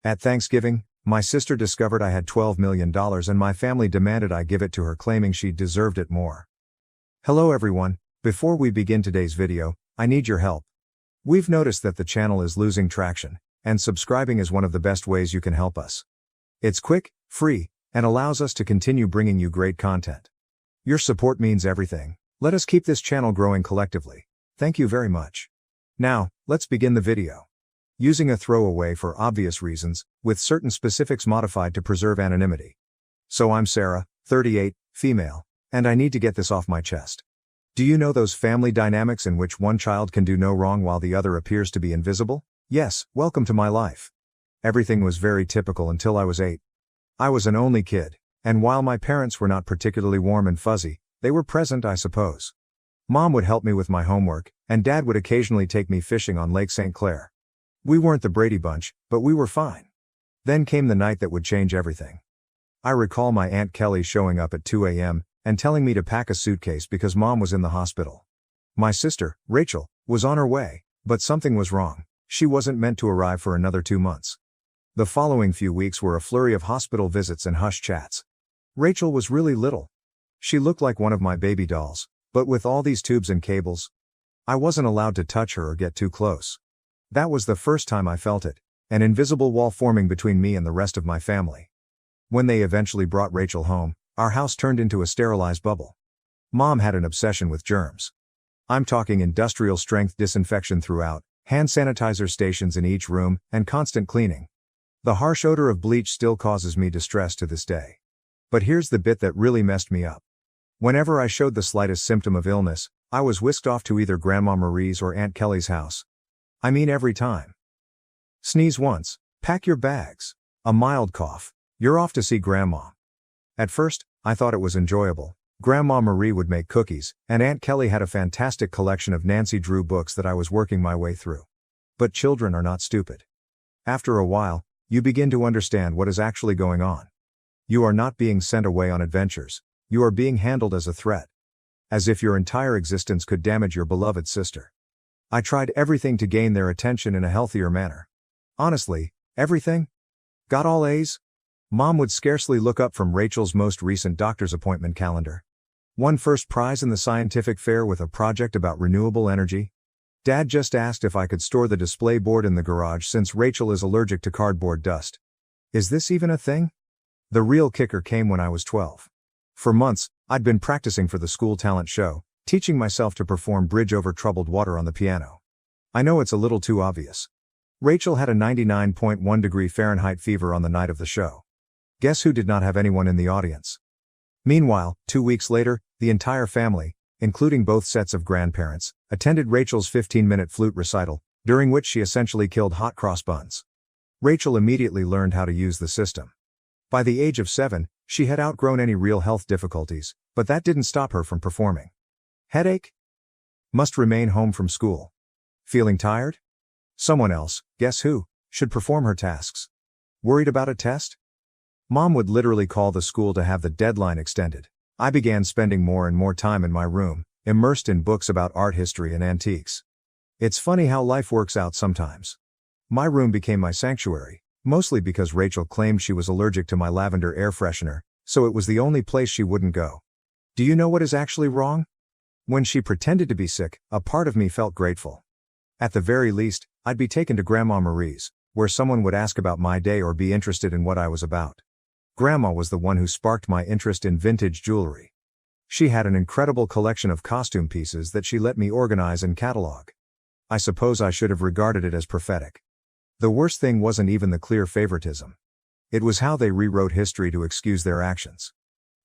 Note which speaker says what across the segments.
Speaker 1: At Thanksgiving, my sister discovered I had $12 million and my family demanded I give it to her, claiming she deserved it more. Hello everyone, before we begin today's video, I need your help. We've noticed that the channel is losing traction, and subscribing is one of the best ways you can help us. It's quick, free, and allows us to continue bringing you great content. Your support means everything. Let us keep this channel growing collectively. Thank you very much. Now, let's begin the video. Using a throwaway for obvious reasons, with certain specifics modified to preserve anonymity. So I'm Sarah, 38, female, and I need to get this off my chest. Do you know those family dynamics in which one child can do no wrong while the other appears to be invisible? Yes, welcome to my life. Everything was very typical until I was 8. I was an only kid, and while my parents were not particularly warm and fuzzy, they were present, I suppose. Mom would help me with my homework, and Dad would occasionally take me fishing on Lake St. Clair. We weren't the Brady Bunch, but we were fine. Then came the night that would change everything. I recall my Aunt Kelly showing up at 2 a.m. and telling me to pack a suitcase because Mom was in the hospital. My sister, Rachel, was on her way, but something was wrong. She wasn't meant to arrive for another 2 months. The following few weeks were a flurry of hospital visits and hush chats. Rachel was really little. She looked like one of my baby dolls, but with all these tubes and cables, I wasn't allowed to touch her or get too close. That was the first time I felt it, an invisible wall forming between me and the rest of my family. When they eventually brought Rachel home, our house turned into a sterilized bubble. Mom had an obsession with germs. I'm talking industrial strength disinfection throughout, hand sanitizer stations in each room, and constant cleaning. The harsh odor of bleach still causes me distress to this day. But here's the bit that really messed me up. Whenever I showed the slightest symptom of illness, I was whisked off to either Grandma Marie's or Aunt Kelly's house. I mean every time. Sneeze once, pack your bags. A mild cough, you're off to see Grandma. At first, I thought it was enjoyable. Grandma Marie would make cookies, and Aunt Kelly had a fantastic collection of Nancy Drew books that I was working my way through. But children are not stupid. After a while, you begin to understand what is actually going on. You are not being sent away on adventures. You are being handled as a threat. As if your entire existence could damage your beloved sister. I tried everything to gain their attention in a healthier manner. Honestly, everything? Got all A's? Mom would scarcely look up from Rachel's most recent doctor's appointment calendar. Won first prize in the scientific fair with a project about renewable energy. Dad just asked if I could store the display board in the garage since Rachel is allergic to cardboard dust. Is this even a thing? The real kicker came when I was 12. For months, I'd been practicing for the school talent show, teaching myself to perform Bridge Over Troubled Water on the piano. I know it's a little too obvious. Rachel had a 99.1 degree Fahrenheit fever on the night of the show. Guess who did not have anyone in the audience? Meanwhile, 2 weeks later, the entire family, including both sets of grandparents, attended Rachel's 15-minute flute recital, during which she essentially killed hot cross buns. Rachel immediately learned how to use the system. By the age of 7, she had outgrown any real health difficulties, but that didn't stop her from performing. Headache? Must remain home from school. Feeling tired? Someone else, guess who, should perform her tasks. Worried about a test? Mom would literally call the school to have the deadline extended. I began spending more and more time in my room, immersed in books about art history and antiques. It's funny how life works out sometimes. My room became my sanctuary, mostly because Rachel claimed she was allergic to my lavender air freshener, so it was the only place she wouldn't go. Do you know what is actually wrong? When she pretended to be sick, a part of me felt grateful. At the very least, I'd be taken to Grandma Marie's, where someone would ask about my day or be interested in what I was about. Grandma was the one who sparked my interest in vintage jewelry. She had an incredible collection of costume pieces that she let me organize and catalog. I suppose I should have regarded it as prophetic. The worst thing wasn't even the clear favoritism. It was how they rewrote history to excuse their actions.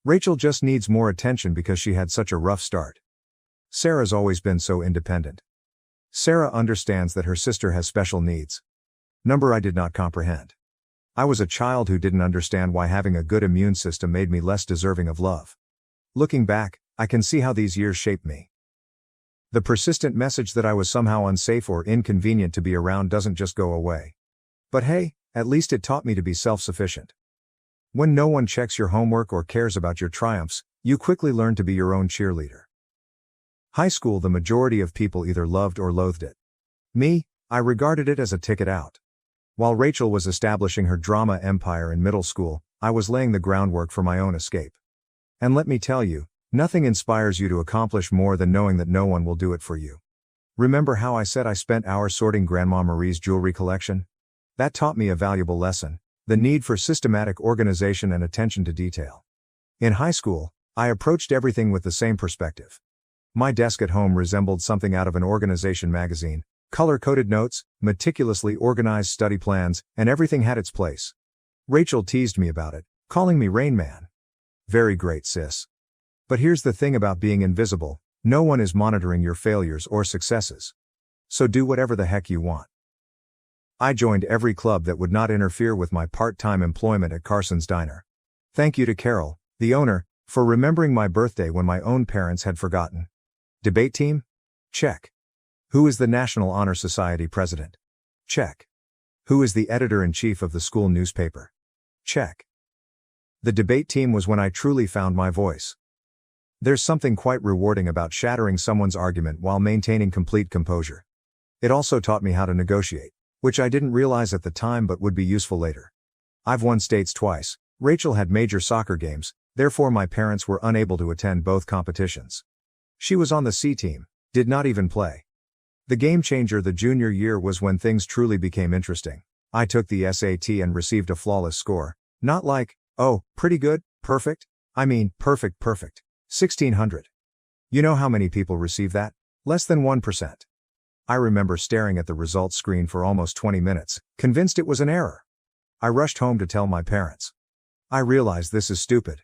Speaker 1: Rachel just needs more attention because she had such a rough start. Sarah's always been so independent. Sarah understands that her sister has special needs. Number I did not comprehend. I was a child who didn't understand why having a good immune system made me less deserving of love. Looking back, I can see how these years shaped me. The persistent message that I was somehow unsafe or inconvenient to be around doesn't just go away. But hey, at least it taught me to be self-sufficient. When no one checks your homework or cares about your triumphs, you quickly learn to be your own cheerleader. High school, the majority of people either loved or loathed it. Me, I regarded it as a ticket out. While Rachel was establishing her drama empire in middle school, I was laying the groundwork for my own escape. And let me tell you, nothing inspires you to accomplish more than knowing that no one will do it for you. Remember how I said I spent hours sorting Grandma Marie's jewelry collection? That taught me a valuable lesson: the need for systematic organization and attention to detail. In high school, I approached everything with the same perspective. My desk at home resembled something out of an organization magazine: color-coded notes, meticulously organized study plans, and everything had its place. Rachel teased me about it, calling me Rain Man. Very great, sis. But here's the thing about being invisible: no one is monitoring your failures or successes. So do whatever the heck you want. I joined every club that would not interfere with my part-time employment at Carson's Diner. Thank you to Carol, the owner, for remembering my birthday when my own parents had forgotten. Debate team? Check. Who is the National Honor Society president? Check. Who is the editor-in-chief of the school newspaper? Check. The debate team was when I truly found my voice. There's something quite rewarding about shattering someone's argument while maintaining complete composure. It also taught me how to negotiate, which I didn't realize at the time but would be useful later. I've won states twice. Rachel had major soccer games, therefore my parents were unable to attend both competitions. She was on the C team, did not even play. The game changer the junior year was when things truly became interesting. I took the SAT and received a flawless score. Not like, oh, pretty good, perfect. I mean, perfect. 1600. You know how many people receive that? Less than 1%. I remember staring at the results screen for almost 20 minutes, convinced it was an error. I rushed home to tell my parents. I realized this is stupid.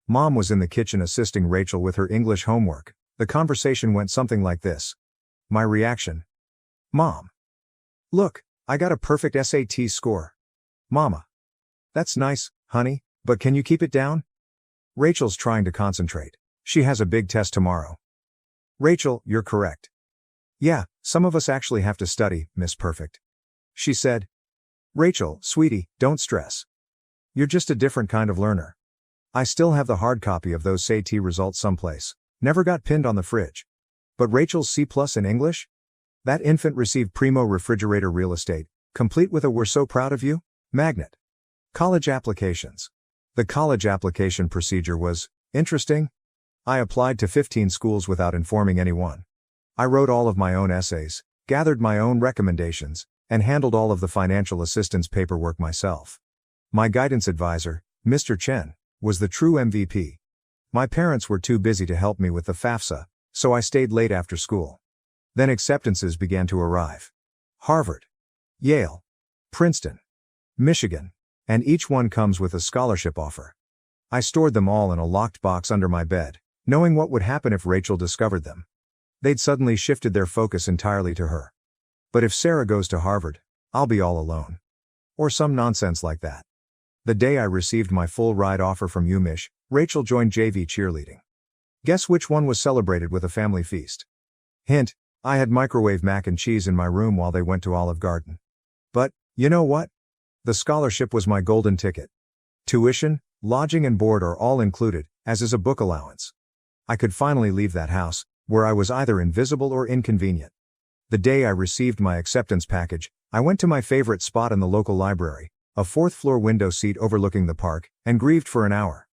Speaker 1: Mom was in the kitchen assisting Rachel with her English homework. The conversation went something like this. My reaction: Mom. Look, I got a perfect SAT score. Mama. That's nice, honey, but can you keep it down? Rachel's trying to concentrate. She has a big test tomorrow. Rachel, you're correct. Yeah, some of us actually have to study, Miss Perfect. She said. Rachel, sweetie, don't stress. You're just a different kind of learner. I still have the hard copy of those SAT results someplace. Never got pinned on the fridge. But Rachel's C+ in English? That infant received primo refrigerator real estate, complete with a "we're so proud of you" magnet. College applications. The college application procedure was interesting. I applied to 15 schools without informing anyone. I wrote all of my own essays, gathered my own recommendations, and handled all of the financial assistance paperwork myself. My guidance advisor, Mr. Chen, was the true MVP. My parents were too busy to help me with the FAFSA, so I stayed late after school. Then acceptances began to arrive. Harvard, Yale, Princeton, Michigan, and each one comes with a scholarship offer. I stored them all in a locked box under my bed, knowing what would happen if Rachel discovered them. They'd suddenly shifted their focus entirely to her. But if Sarah goes to Harvard, I'll be all alone. Or some nonsense like that. The day I received my full ride offer from UMich, Rachel joined JV cheerleading. Guess which one was celebrated with a family feast? Hint, I had microwave mac and cheese in my room while they went to Olive Garden. But, you know what? The scholarship was my golden ticket. Tuition, lodging and board are all included, as is a book allowance. I could finally leave that house, where I was either invisible or inconvenient. The day I received my acceptance package, I went to my favorite spot in the local library, a fourth-floor window seat overlooking the park, and grieved for an hour.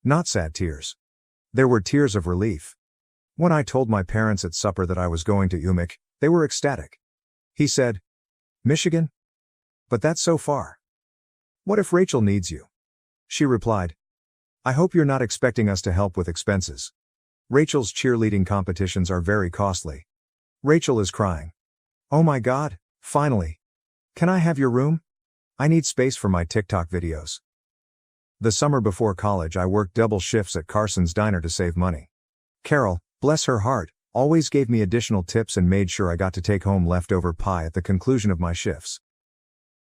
Speaker 1: Not sad tears. There were tears of relief. When I told my parents at supper that I was going to UMich, they were ecstatic. He said, Michigan? But that's so far. What if Rachel needs you? She replied, I hope you're not expecting us to help with expenses. Rachel's cheerleading competitions are very costly. Rachel is crying. Oh my God, finally. Can I have your room? I need space for my TikTok videos. The summer before college I worked double shifts at Carson's Diner to save money. Carol, bless her heart, always gave me additional tips and made sure I got to take home leftover pie at the conclusion of my shifts.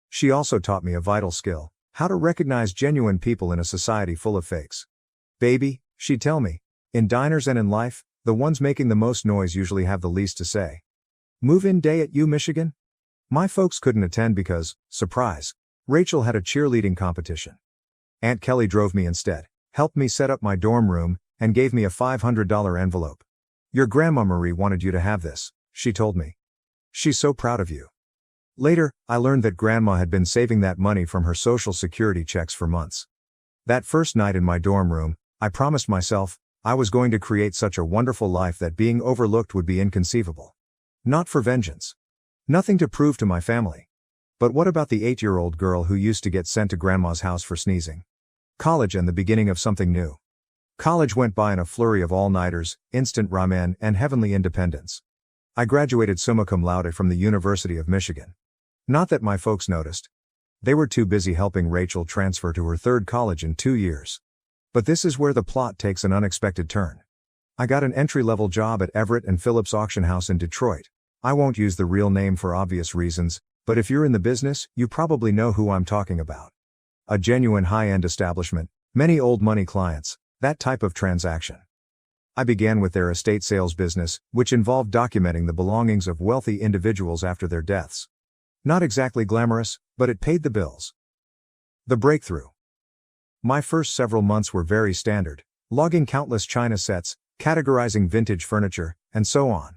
Speaker 1: She also taught me a vital skill: how to recognize genuine people in a society full of fakes. Baby, she'd tell me, in diners and in life, the ones making the most noise usually have the least to say. Move-in day at U Michigan? My folks couldn't attend because, surprise, Rachel had a cheerleading competition. Aunt Kelly drove me instead, helped me set up my dorm room, and gave me a $500 envelope. Your Grandma Marie wanted you to have this, she told me. She's so proud of you. Later, I learned that Grandma had been saving that money from her Social Security checks for months. That first night in my dorm room, I promised myself, I was going to create such a wonderful life that being overlooked would be inconceivable. Not for vengeance. Nothing to prove to my family. But what about the 8-year-old girl who used to get sent to Grandma's house for sneezing? College and the beginning of something new. College went by in a flurry of all-nighters, instant ramen, and heavenly independence. I graduated summa cum laude from the University of Michigan. Not that my folks noticed. They were too busy helping Rachel transfer to her third college in 2 years. But this is where the plot takes an unexpected turn. I got an entry-level job at Everett and Phillips Auction House in Detroit. I won't use the real name for obvious reasons, but if you're in the business, you probably know who I'm talking about. A genuine high-end establishment, many old money clients, that type of transaction. I began with their estate sales business, which involved documenting the belongings of wealthy individuals after their deaths. Not exactly glamorous, but it paid the bills. The breakthrough. My first several months were very standard, logging countless china sets, categorizing vintage furniture, and so on.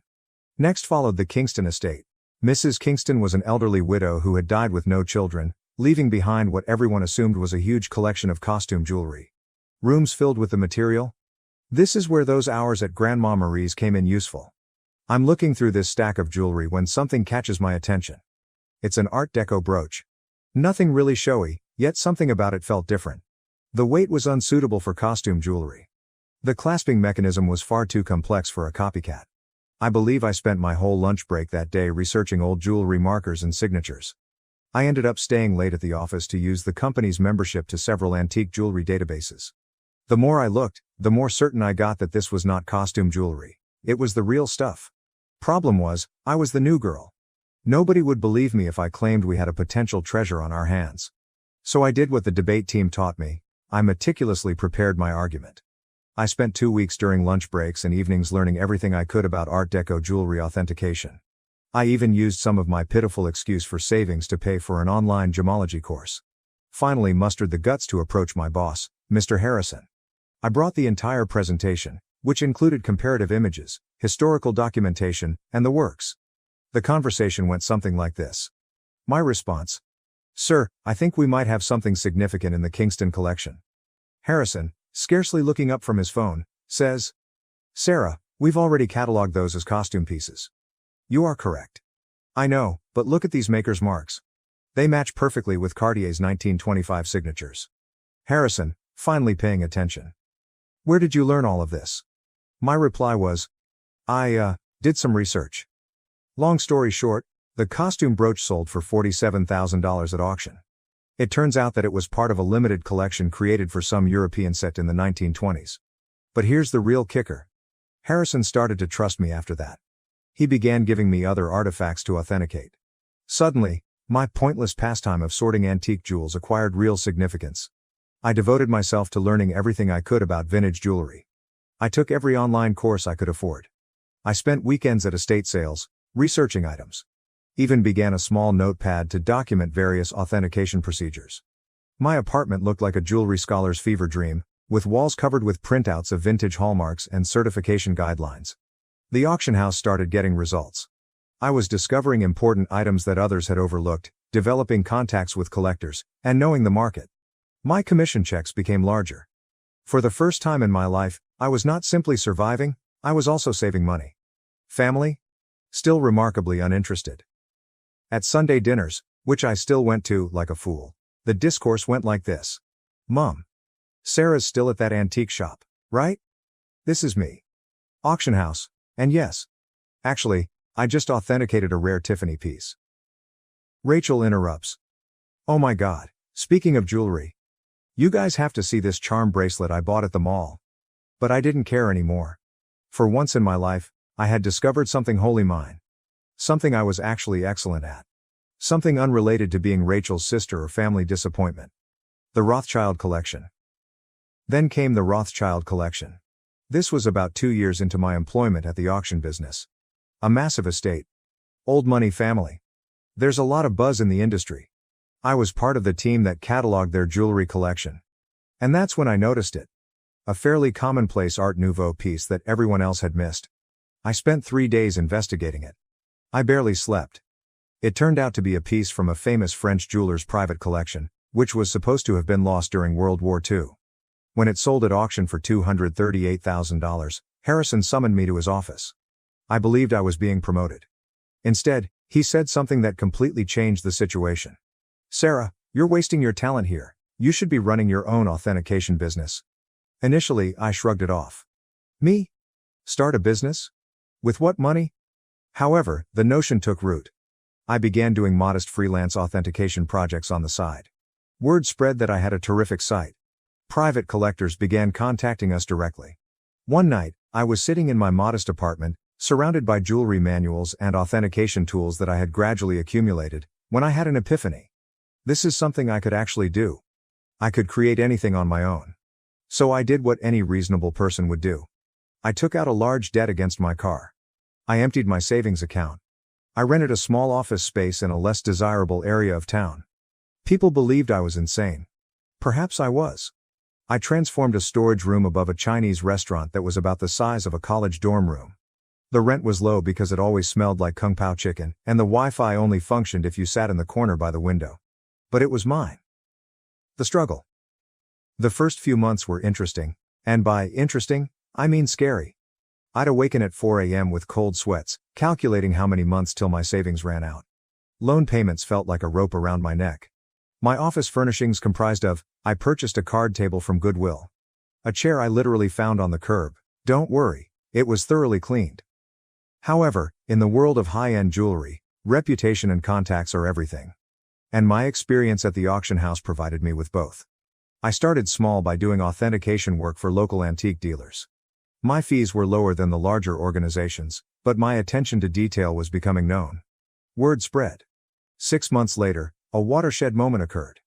Speaker 1: Next followed the Kingston estate. Mrs. Kingston was an elderly widow who had died with no children, leaving behind what everyone assumed was a huge collection of costume jewelry. Rooms filled with the material? This is where those hours at Grandma Marie's came in useful. I'm looking through this stack of jewelry when something catches my attention. It's an Art Deco brooch. Nothing really showy, yet something about it felt different. The weight was unsuitable for costume jewelry. The clasping mechanism was far too complex for a copycat. I believe I spent my whole lunch break that day researching old jewelry markers and signatures. I ended up staying late at the office to use the company's membership to several antique jewelry databases. The more I looked, the more certain I got that this was not costume jewelry. It was the real stuff. Problem was, I was the new girl. Nobody would believe me if I claimed we had a potential treasure on our hands. So I did what the debate team taught me. I meticulously prepared my argument. I spent 2 weeks during lunch breaks and evenings learning everything I could about Art Deco jewelry authentication. I even used some of my pitiful excuse for savings to pay for an online gemology course. Finally mustered the guts to approach my boss, Mr. Harrison. I brought the entire presentation, which included comparative images, historical documentation, and the works. The conversation went something like this. My response: "Sir, I think we might have something significant in the Kingston collection." Harrison, scarcely looking up from his phone, says, "Sarah, we've already cataloged those as costume pieces." You are correct. I know, but look at these makers' marks. They match perfectly with Cartier's 1925 signatures. Harrison, finally paying attention. Where did you learn all of this? My reply was, I did some research. Long story short, the costume brooch sold for $47,000 at auction. It turns out that it was part of a limited collection created for some European set in the 1920s. But here's the real kicker. Harrison started to trust me after that. He began giving me other artifacts to authenticate. Suddenly, my pointless pastime of sorting antique jewels acquired real significance. I devoted myself to learning everything I could about vintage jewelry. I took every online course I could afford. I spent weekends at estate sales, researching items. Even began a small notepad to document various authentication procedures. My apartment looked like a jewelry scholar's fever dream, with walls covered with printouts of vintage hallmarks and certification guidelines. The auction house started getting results. I was discovering important items that others had overlooked, developing contacts with collectors, and knowing the market. My commission checks became larger. For the first time in my life, I was not simply surviving, I was also saving money. Family? Still remarkably uninterested. At Sunday dinners, which I still went to like a fool, the discourse went like this. Mom. Sarah's still at that antique shop, right? This is me. Auction house, and yes. Actually, I just authenticated a rare Tiffany piece. Rachel interrupts. Oh my God, speaking of jewelry. You guys have to see this charm bracelet I bought at the mall. But I didn't care anymore. For once in my life, I had discovered something wholly mine. Something I was actually excellent at. Something unrelated to being Rachel's sister or family disappointment. The Rothschild collection. Then came the Rothschild collection. This was about 2 years into my employment at the auction business. A massive estate. Old money family. There's a lot of buzz in the industry. I was part of the team that cataloged their jewelry collection. And that's when I noticed it. A fairly commonplace Art Nouveau piece that everyone else had missed. I spent 3 days investigating it. I barely slept. It turned out to be a piece from a famous French jeweler's private collection, which was supposed to have been lost during World War II. When it sold at auction for $238,000, Harrison summoned me to his office. I believed I was being promoted. Instead, he said something that completely changed the situation. "Sarah, you're wasting your talent here. You should be running your own authentication business." Initially, I shrugged it off. Me? Start a business? With what money? However, the notion took root. I began doing modest freelance authentication projects on the side. Word spread that I had a terrific site. Private collectors began contacting us directly. One night, I was sitting in my modest apartment, surrounded by jewelry manuals and authentication tools that I had gradually accumulated, when I had an epiphany. This is something I could actually do. I could create anything on my own. So I did what any reasonable person would do. I took out a large debt against my car. I emptied my savings account. I rented a small office space in a less desirable area of town. People believed I was insane. Perhaps I was. I transformed a storage room above a Chinese restaurant that was about the size of a college dorm room. The rent was low because it always smelled like Kung Pao chicken, and the Wi-Fi only functioned if you sat in the corner by the window. But it was mine. The struggle. The first few months were interesting, and by interesting, I mean scary. I'd awaken at 4 a.m. with cold sweats, calculating how many months till my savings ran out. Loan payments felt like a rope around my neck. My office furnishings comprised of, I purchased a card table from Goodwill. A chair I literally found on the curb. Don't worry, it was thoroughly cleaned. However, in the world of high-end jewelry, reputation and contacts are everything. And my experience at the auction house provided me with both. I started small by doing authentication work for local antique dealers. My fees were lower than the larger organizations, but my attention to detail was becoming known. Word spread. 6 months later, a watershed moment occurred.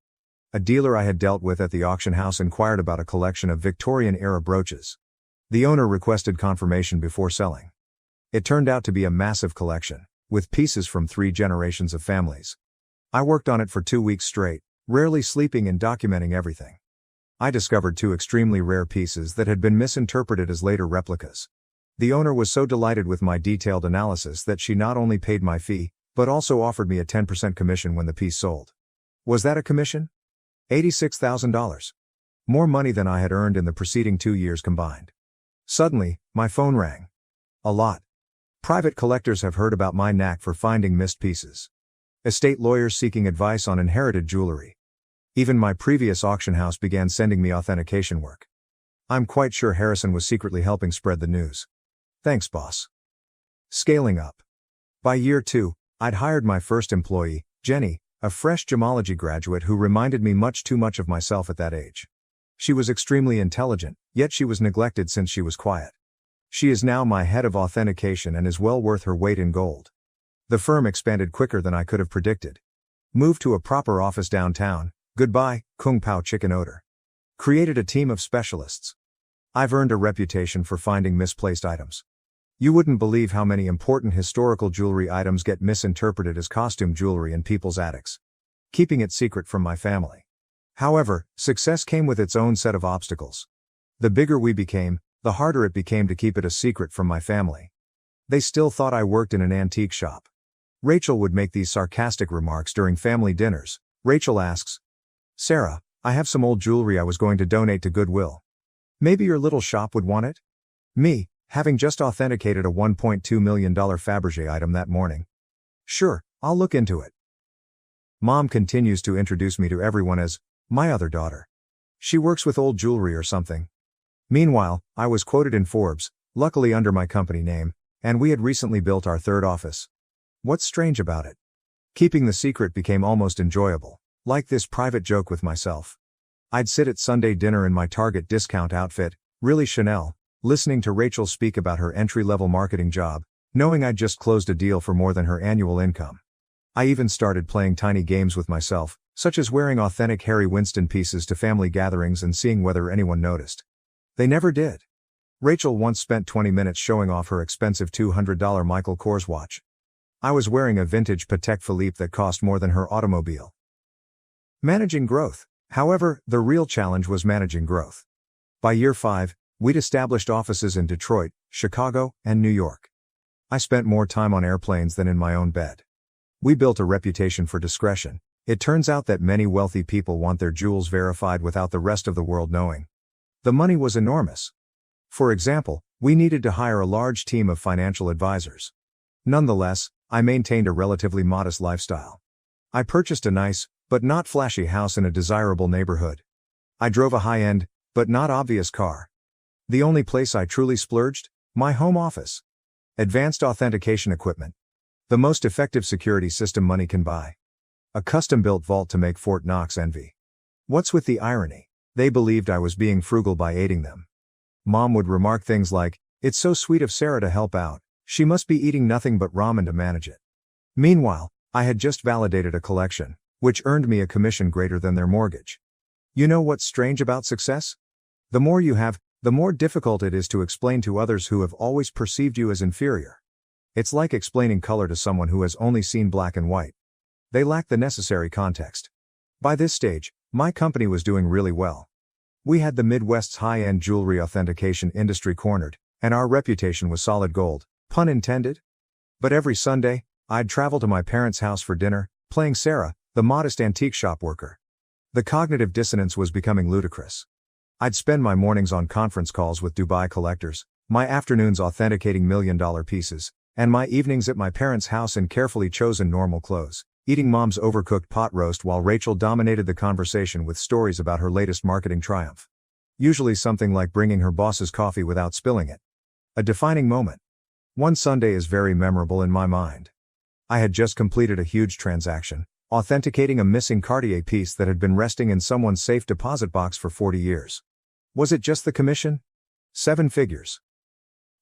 Speaker 1: A dealer I had dealt with at the auction house inquired about a collection of Victorian-era brooches. The owner requested confirmation before selling. It turned out to be a massive collection, with pieces from 3 generations of families. I worked on it for 2 weeks straight, rarely sleeping and documenting everything. I discovered 2 extremely rare pieces that had been misinterpreted as later replicas. The owner was so delighted with my detailed analysis that she not only paid my fee, but also offered me a 10% commission when the piece sold. Was that a commission? $86,000. More money than I had earned in the preceding 2 years combined. Suddenly, my phone rang. A lot. Private collectors have heard about my knack for finding missed pieces. Estate lawyers seeking advice on inherited jewelry. Even my previous auction house began sending me authentication work. I'm quite sure Harrison was secretly helping spread the news. Thanks, boss. Scaling up. By year 2, I'd hired my first employee, Jenny, a fresh gemology graduate who reminded me much too much of myself at that age. She was extremely intelligent, yet she was neglected since she was quiet. She is now my head of authentication and is well worth her weight in gold. The firm expanded quicker than I could have predicted. Moved to a proper office downtown. Goodbye, Kung Pao chicken odor. Created a team of specialists. I've earned a reputation for finding misplaced items. You wouldn't believe how many important historical jewelry items get misinterpreted as costume jewelry in people's attics. Keeping it secret from my family. However, success came with its own set of obstacles. The bigger we became, the harder it became to keep it a secret from my family. They still thought I worked in an antique shop. Rachel would make these sarcastic remarks during family dinners. Rachel asks, "Sarah, I have some old jewelry I was going to donate to Goodwill. Maybe your little shop would want it?" Me, having just authenticated a $1.2 million Fabergé item that morning. "Sure, I'll look into it." Mom continues to introduce me to everyone as my other daughter. She works with old jewelry or something. Meanwhile, I was quoted in Forbes, luckily under my company name, and we had recently built our 3rd office. What's strange about it? Keeping the secret became almost enjoyable. Like this private joke with myself. I'd sit at Sunday dinner in my Target discount outfit, really Chanel, listening to Rachel speak about her entry-level marketing job, knowing I'd just closed a deal for more than her annual income. I even started playing tiny games with myself, such as wearing authentic Harry Winston pieces to family gatherings and seeing whether anyone noticed. They never did. Rachel once spent 20 minutes showing off her expensive $200 Michael Kors watch. I was wearing a vintage Patek Philippe that cost more than her automobile. Managing growth. However, the real challenge was managing growth. By year 5, we'd established offices in Detroit, Chicago, and New York. I spent more time on airplanes than in my own bed. We built a reputation for discretion. It turns out that many wealthy people want their jewels verified without the rest of the world knowing. The money was enormous. For example, we needed to hire a large team of financial advisors. Nonetheless, I maintained a relatively modest lifestyle. I purchased a nice, but not flashy house in a desirable neighborhood. I drove a high-end, but not obvious car. The only place I truly splurged? My home office. Advanced authentication equipment. The most effective security system money can buy. A custom-built vault to make Fort Knox envy. What's with the irony? They believed I was being frugal by aiding them. Mom would remark things like, "It's so sweet of Sarah to help out. She must be eating nothing but ramen to manage it." Meanwhile, I had just validated a collection, which earned me a commission greater than their mortgage. You know what's strange about success? The more you have, the more difficult it is to explain to others who have always perceived you as inferior. It's like explaining color to someone who has only seen black and white. They lack the necessary context. By this stage, my company was doing really well. We had the Midwest's high-end jewelry authentication industry cornered, and our reputation was solid gold, pun intended. But every Sunday, I'd travel to my parents' house for dinner, playing Sarah, the modest antique shop worker. The cognitive dissonance was becoming ludicrous. I'd spend my mornings on conference calls with Dubai collectors, my afternoons authenticating million-dollar pieces, and my evenings at my parents' house in carefully chosen normal clothes, eating Mom's overcooked pot roast while Rachel dominated the conversation with stories about her latest marketing triumph. Usually something like bringing her boss's coffee without spilling it. A defining moment. One Sunday is very memorable in my mind. I had just completed a huge transaction, authenticating a missing Cartier piece that had been resting in someone's safe deposit box for 40 years. Was it just the commission? 7 figures.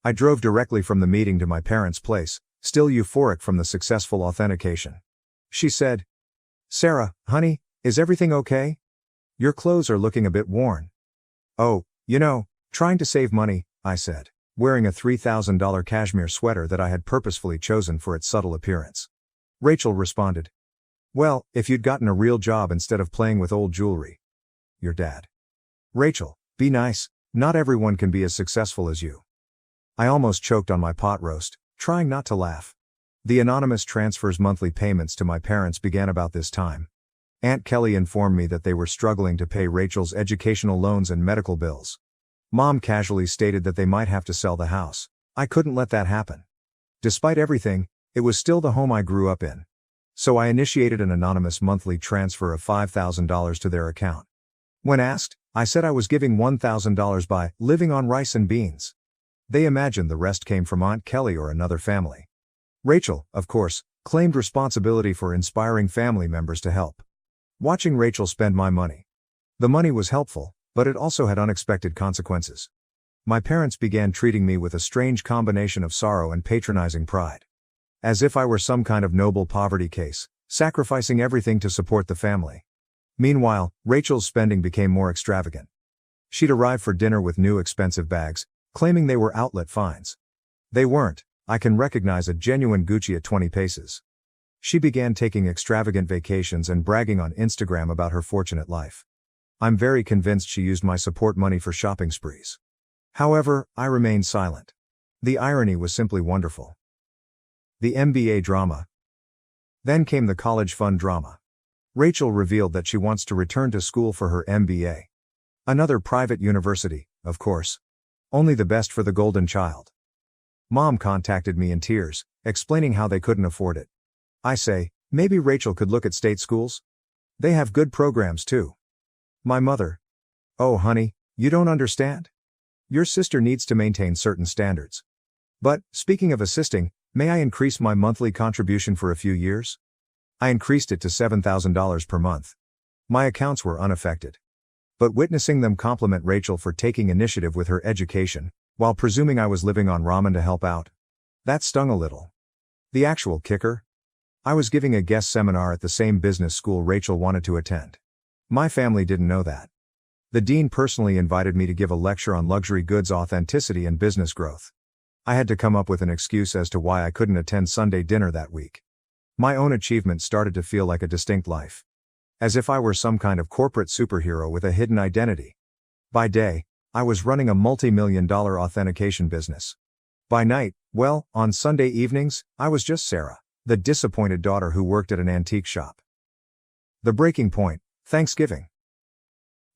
Speaker 1: I drove directly from the meeting to my parents' place, still euphoric from the successful authentication. She said, "Sarah, honey, is everything okay? Your clothes are looking a bit worn." "Oh, trying to save money," I said, wearing a $3,000 cashmere sweater that I had purposefully chosen for its subtle appearance. Rachel responded, "Well, if you'd gotten a real job instead of playing with old jewelry." Your dad. Rachel, be nice, not everyone can be as successful as you. I almost choked on my pot roast, trying not to laugh. The anonymous transfers monthly payments to my parents began about this time. Aunt Kelly informed me that they were struggling to pay Rachel's educational loans and medical bills. Mom casually stated that they might have to sell the house. I couldn't let that happen. Despite everything, it was still the home I grew up in. So I initiated an anonymous monthly transfer of $5,000 to their account. When asked, I said I was giving $1,000 by living on rice and beans. They imagined the rest came from Aunt Kelly or another family. Rachel, of course, claimed responsibility for inspiring family members to help. Watching Rachel spend my money. The money was helpful, but it also had unexpected consequences. My parents began treating me with a strange combination of sorrow and patronizing pride. As if I were some kind of noble poverty case, sacrificing everything to support the family. Meanwhile, Rachel's spending became more extravagant. She'd arrive for dinner with new expensive bags, claiming they were outlet finds. They weren't. I can recognize a genuine Gucci at 20 paces. She began taking extravagant vacations and bragging on Instagram about her fortunate life. I'm very convinced she used my support money for shopping sprees. However, I remained silent. The irony was simply wonderful. The MBA drama. Then came the college fund drama. Rachel revealed that she wants to return to school for her MBA. Another private university, of course. Only the best for the golden child. Mom contacted me in tears, explaining how they couldn't afford it. I say, maybe Rachel could look at state schools? They have good programs too. My mother. Oh honey, you don't understand? Your sister needs to maintain certain standards. But, speaking of assisting, may I increase my monthly contribution for a few years? I increased it to $7,000 per month. My accounts were unaffected. But witnessing them compliment Rachel for taking initiative with her education, while presuming I was living on ramen to help out, that stung a little. The actual kicker? I was giving a guest seminar at the same business school Rachel wanted to attend. My family didn't know that. The dean personally invited me to give a lecture on luxury goods authenticity and business growth. I had to come up with an excuse as to why I couldn't attend Sunday dinner that week. My own achievement started to feel like a distinct life. As if I were some kind of corporate superhero with a hidden identity. By day, I was running a multi-million-dollar authentication business. By night, well, on Sunday evenings, I was just Sarah, The disappointed daughter who worked at an antique shop. The breaking point, Thanksgiving.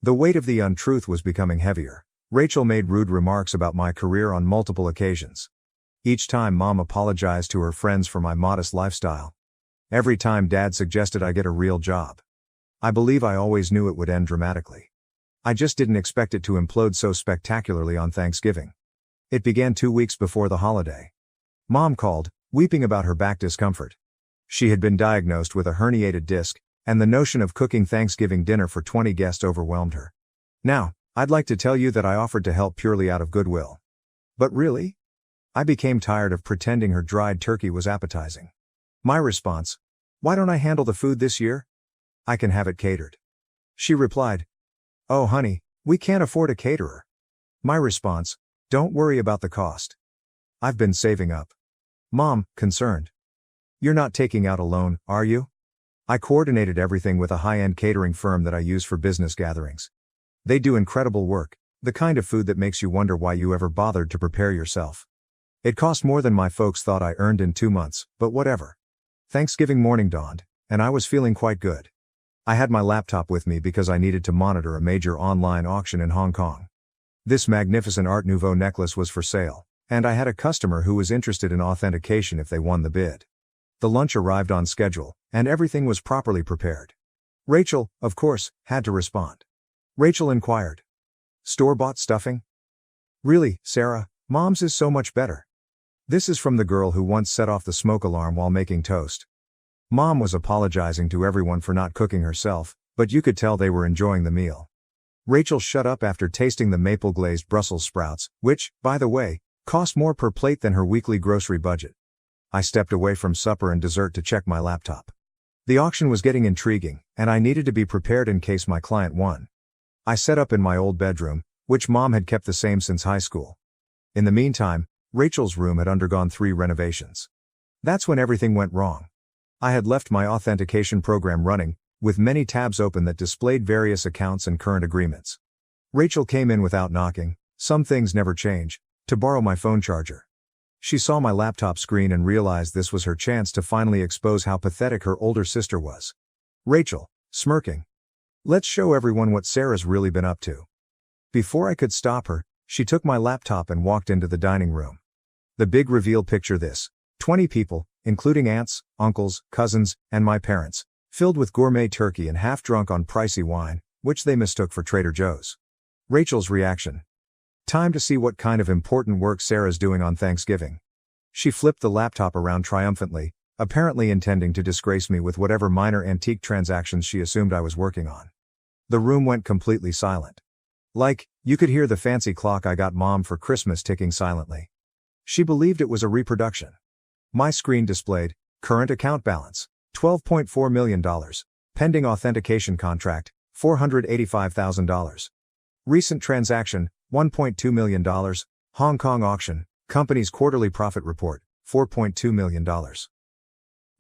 Speaker 1: The weight of the untruth was becoming heavier. Rachel made rude remarks about my career on multiple occasions. Each time Mom apologized to her friends for my modest lifestyle. Every time Dad suggested I get a real job. I believe I always knew it would end dramatically. I just didn't expect it to implode so spectacularly on Thanksgiving. It began 2 weeks before the holiday. Mom called, weeping about her back discomfort. She had been diagnosed with a herniated disc, and the notion of cooking Thanksgiving dinner for 20 guests overwhelmed her. Now, I'd like to tell you that I offered to help purely out of goodwill. But really? I became tired of pretending her dried turkey was appetizing. My response: why don't I handle the food this year? I can have it catered. She replied, oh honey, we can't afford a caterer. My response: don't worry about the cost. I've been saving up. Mom, concerned. You're not taking out a loan, are you? I coordinated everything with a high-end catering firm that I use for business gatherings. They do incredible work, the kind of food that makes you wonder why you ever bothered to prepare yourself. It cost more than my folks thought I earned in 2 months, but whatever. Thanksgiving morning dawned, and I was feeling quite good. I had my laptop with me because I needed to monitor a major online auction in Hong Kong. This magnificent Art Nouveau necklace was for sale, and I had a customer who was interested in authentication if they won the bid. The lunch arrived on schedule, and everything was properly prepared. Rachel, of course, had to respond. Rachel inquired. Store-bought stuffing? Really, Sarah, Mom's is so much better. This is from the girl who once set off the smoke alarm while making toast. Mom was apologizing to everyone for not cooking herself, but you could tell they were enjoying the meal. Rachel shut up after tasting the maple-glazed Brussels sprouts, which, by the way, cost more per plate than her weekly grocery budget. I stepped away from supper and dessert to check my laptop. The auction was getting intriguing, and I needed to be prepared in case my client won. I set up in my old bedroom, which Mom had kept the same since high school. In the meantime, Rachel's room had undergone 3 renovations. That's when everything went wrong. I had left my authentication program running, with many tabs open that displayed various accounts and current agreements. Rachel came in without knocking, some things never change, to borrow my phone charger. She saw my laptop screen and realized this was her chance to finally expose how pathetic her older sister was. Rachel, smirking. Let's show everyone what Sarah's really been up to. Before I could stop her, she took my laptop and walked into the dining room. The big reveal: picture this. 20 people, including aunts, uncles, cousins, and my parents, filled with gourmet turkey and half drunk on pricey wine, which they mistook for Trader Joe's. Rachel's reaction. Time to see what kind of important work Sarah's doing on Thanksgiving. She flipped the laptop around triumphantly, apparently intending to disgrace me with whatever minor antique transactions she assumed I was working on. The room went completely silent. You could hear the fancy clock I got Mom for Christmas ticking silently. She believed it was a reproduction. My screen displayed, current account balance, $12.4 million, pending authentication contract, $485,000. Recent transaction, $1.2 million, Hong Kong auction, company's quarterly profit report, $4.2 million.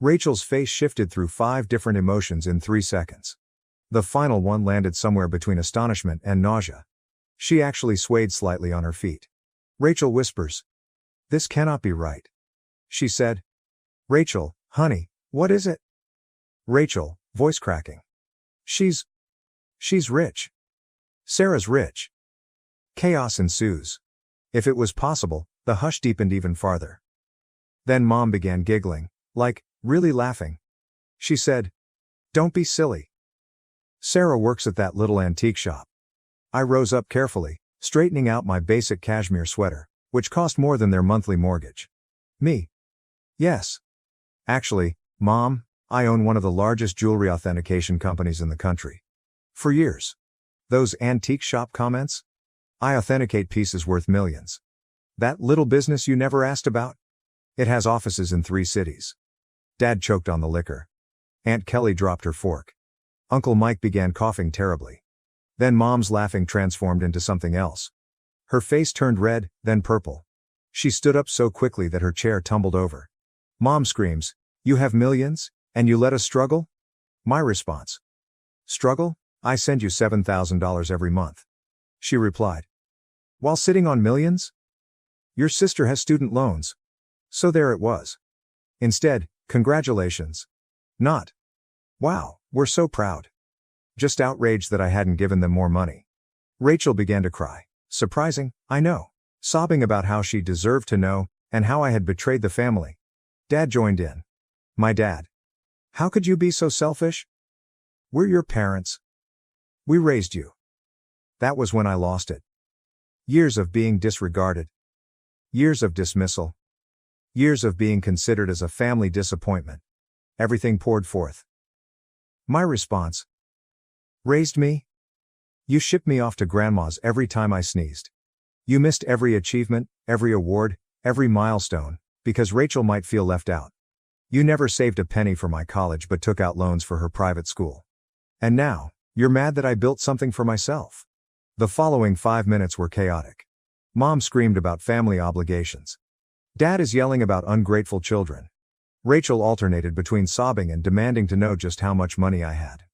Speaker 1: Rachel's face shifted through 5 different emotions in 3 seconds. The final one landed somewhere between astonishment and nausea. She actually swayed slightly on her feet. Rachel whispers. This cannot be right. She said. Rachel, honey, what is it? Rachel, voice cracking. She's rich. Sarah's rich. Chaos ensues. If it was possible, the hush deepened even farther. Then Mom began giggling, really laughing. She said, don't be silly. Sarah works at that little antique shop. I rose up carefully, straightening out my basic cashmere sweater, which cost more than their monthly mortgage. Me? Yes. Actually, Mom, I own one of the largest jewelry authentication companies in the country. For years. Those antique shop comments? I authenticate pieces worth millions. That little business you never asked about? It has offices in 3 cities. Dad choked on the liquor. Aunt Kelly dropped her fork. Uncle Mike began coughing terribly. Then Mom's laughing transformed into something else. Her face turned red, then purple. She stood up so quickly that her chair tumbled over. Mom screams, you have millions, and you let us struggle? My response. Struggle? I send you $7,000 every month. She replied. While sitting on millions? Your sister has student loans. So there it was. Instead, Congratulations. Not. Wow, we're so proud. Just outraged that I hadn't given them more money. Rachel began to cry. Surprising, I know. Sobbing about how she deserved to know, and how I had betrayed the family. Dad joined in. My dad. How could you be so selfish? We're your parents. We raised you. That was when I lost it. Years of being disregarded. Years of dismissal. Years of being considered as a family disappointment. Everything poured forth. My response. Raised me? You shipped me off to grandma's every time I sneezed. You missed every achievement, every award, every milestone, because Rachel might feel left out. You never saved a penny for my college but took out loans for her private school. And now, you're mad that I built something for myself. The following 5 minutes were chaotic. Mom screamed about family obligations. Dad is yelling about ungrateful children. Rachel alternated between sobbing and demanding to know just how much money I had.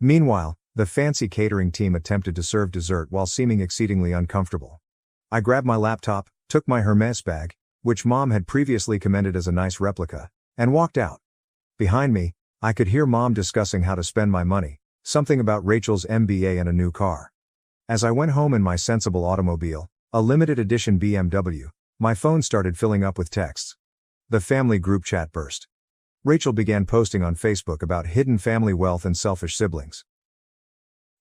Speaker 1: Meanwhile, the fancy catering team attempted to serve dessert while seeming exceedingly uncomfortable. I grabbed my laptop, took my Hermes bag, which Mom had previously commended as a nice replica, and walked out. Behind me, I could hear Mom discussing how to spend my money, something about Rachel's MBA and a new car. As I went home in my sensible automobile, a limited edition BMW, my phone started filling up with texts. The family group chat burst. Rachel began posting on Facebook about hidden family wealth and selfish siblings.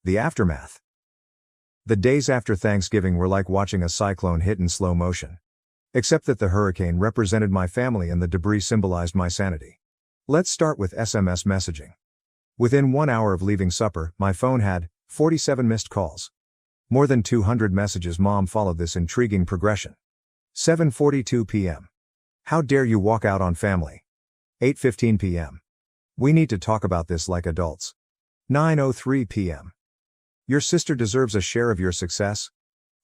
Speaker 1: The aftermath. The days after Thanksgiving were like watching a cyclone hit in slow motion. Except that the hurricane represented my family and the debris symbolized my sanity. Let's start with SMS messaging. Within 1 hour of leaving supper, my phone had 47 missed calls. More than 200 messages. Mom followed this intriguing progression. 7:42 p.m. How dare you walk out on family? 8:15 p.m. We need to talk about this like adults. 9:03 p.m. Your sister deserves a share of your success.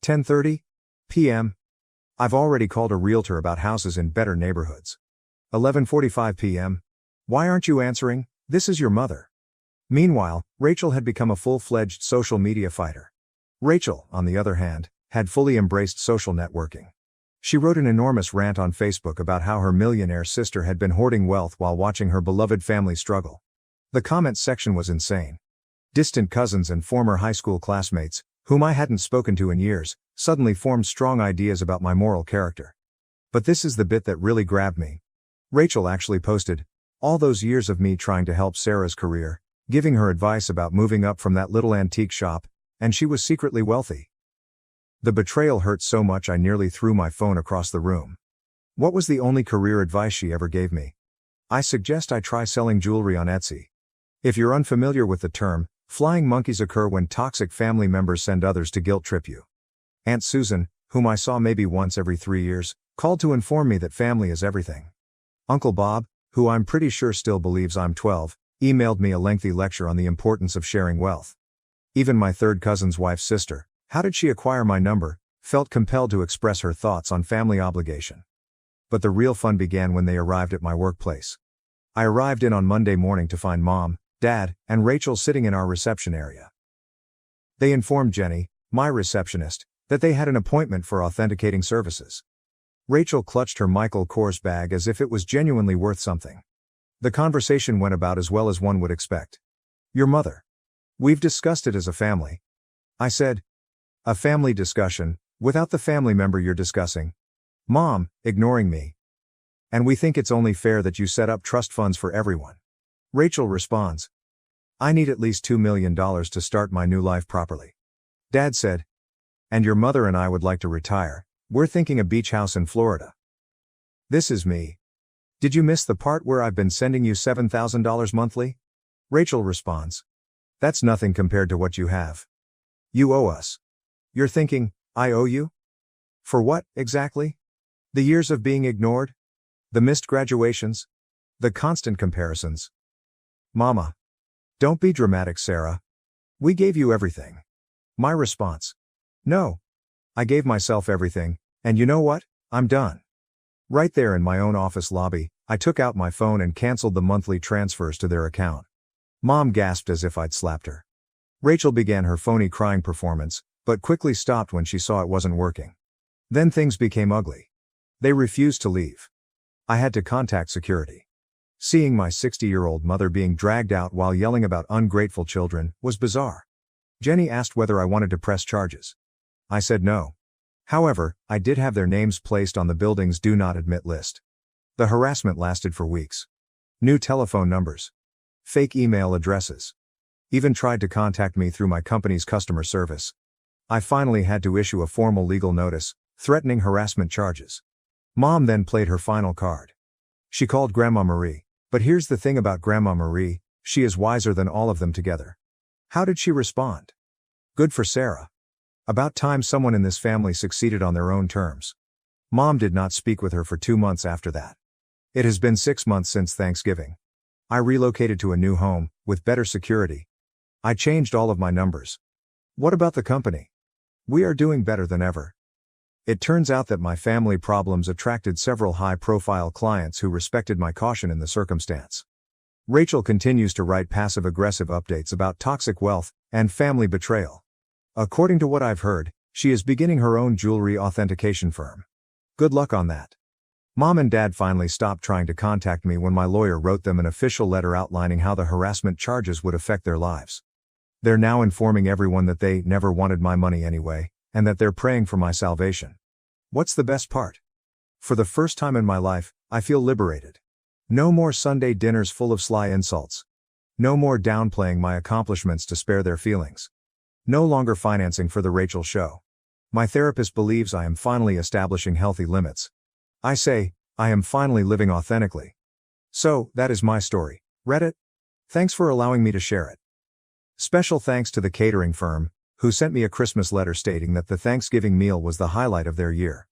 Speaker 1: 10:30 p.m. I've already called a realtor about houses in better neighborhoods. 11:45 p.m. Why aren't you answering? This is your mother. Meanwhile, Rachel had become a full-fledged social media fighter. Rachel, on the other hand, had fully embraced social networking. She wrote an enormous rant on Facebook about how her millionaire sister had been hoarding wealth while watching her beloved family struggle. The comments section was insane. Distant cousins and former high school classmates, whom I hadn't spoken to in years, suddenly formed strong ideas about my moral character. But this is the bit that really grabbed me. Rachel actually posted, all those years of me trying to help Sarah's career, giving her advice about moving up from that little antique shop, and she was secretly wealthy. The betrayal hurt so much I nearly threw my phone across the room. What was the only career advice she ever gave me? I suggest I try selling jewelry on Etsy. If you're unfamiliar with the term, flying monkeys occur when toxic family members send others to guilt trip you. Aunt Susan, whom I saw maybe once every 3 years, called to inform me that family is everything. Uncle Bob, who I'm pretty sure still believes I'm 12, emailed me a lengthy lecture on the importance of sharing wealth. Even my third cousin's wife's sister, how did she acquire my number, felt compelled to express her thoughts on family obligation. But the real fun began when they arrived at my workplace. I arrived in on Monday morning to find Mom, Dad, and Rachel sitting in our reception area. They informed Jenny, my receptionist, that they had an appointment for authenticating services. Rachel clutched her Michael Kors bag as if it was genuinely worth something. The conversation went about as well as one would expect. Your mother. We've discussed it as a family. I said. A family discussion, without the family member you're discussing. Mom, ignoring me. And we think it's only fair that you set up trust funds for everyone. Rachel responds. I need at least $2 million to start my new life properly. Dad said. And your mother and I would like to retire. We're thinking a beach house in Florida. This is me. Did you miss the part where I've been sending you $7,000 monthly? Rachel responds. That's nothing compared to what you have. You owe us. You're thinking, I owe you? For what, exactly? The years of being ignored? The missed graduations? The constant comparisons? Mama. Don't be dramatic, Sarah. We gave you everything. My response. No. I gave myself everything, and you know what? I'm done. Right there in my own office lobby, I took out my phone and canceled the monthly transfers to their account. Mom gasped as if I'd slapped her. Rachel began her phony crying performance, but quickly stopped when she saw it wasn't working. Then things became ugly. They refused to leave. I had to contact security. Seeing my 60-year-old mother being dragged out while yelling about ungrateful children was bizarre. Jenny asked whether I wanted to press charges. I said no. However, I did have their names placed on the building's do not admit list. The harassment lasted for weeks. New telephone numbers. Fake email addresses. Even tried to contact me through my company's customer service. I finally had to issue a formal legal notice, threatening harassment charges. Mom then played her final card. She called Grandma Marie. But here's the thing about Grandma Marie, she is wiser than all of them together. How did she respond? Good for Sarah. About time someone in this family succeeded on their own terms. Mom did not speak with her for 2 months after that. It has been 6 months since Thanksgiving. I relocated to a new home, with better security. I changed all of my numbers. What about the company? We are doing better than ever. It turns out that my family problems attracted several high-profile clients who respected my caution in the circumstance. Rachel continues to write passive-aggressive updates about toxic wealth and family betrayal. According to what I've heard, she is beginning her own jewelry authentication firm. Good luck on that. Mom and Dad finally stopped trying to contact me when my lawyer wrote them an official letter outlining how the harassment charges would affect their lives. They're now informing everyone that they never wanted my money anyway, and that they're praying for my salvation. What's the best part? For the first time in my life, I feel liberated. No more Sunday dinners full of sly insults. No more downplaying my accomplishments to spare their feelings. No longer financing for the Rachel show. My therapist believes I am finally establishing healthy limits. I say, I am finally living authentically. So, that is my story. Reddit? Thanks for allowing me to share it. Special thanks to the catering firm, who sent me a Christmas letter stating that the Thanksgiving meal was the highlight of their year.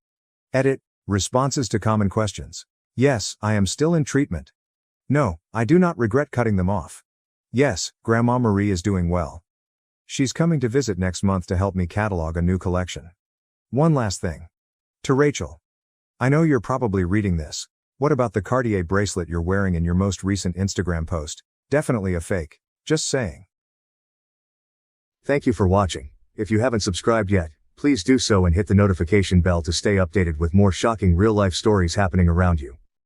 Speaker 1: Edit, responses to common questions. Yes, I am still in treatment. No, I do not regret cutting them off. Yes, Grandma Marie is doing well. She's coming to visit next month to help me catalog a new collection. One last thing. To Rachel. I know you're probably reading this. What about the Cartier bracelet you're wearing in your most recent Instagram post? Definitely a fake. Just saying. Thank you for watching. If you haven't subscribed yet, please do so and hit the notification bell to stay updated with more shocking real-life stories happening around you.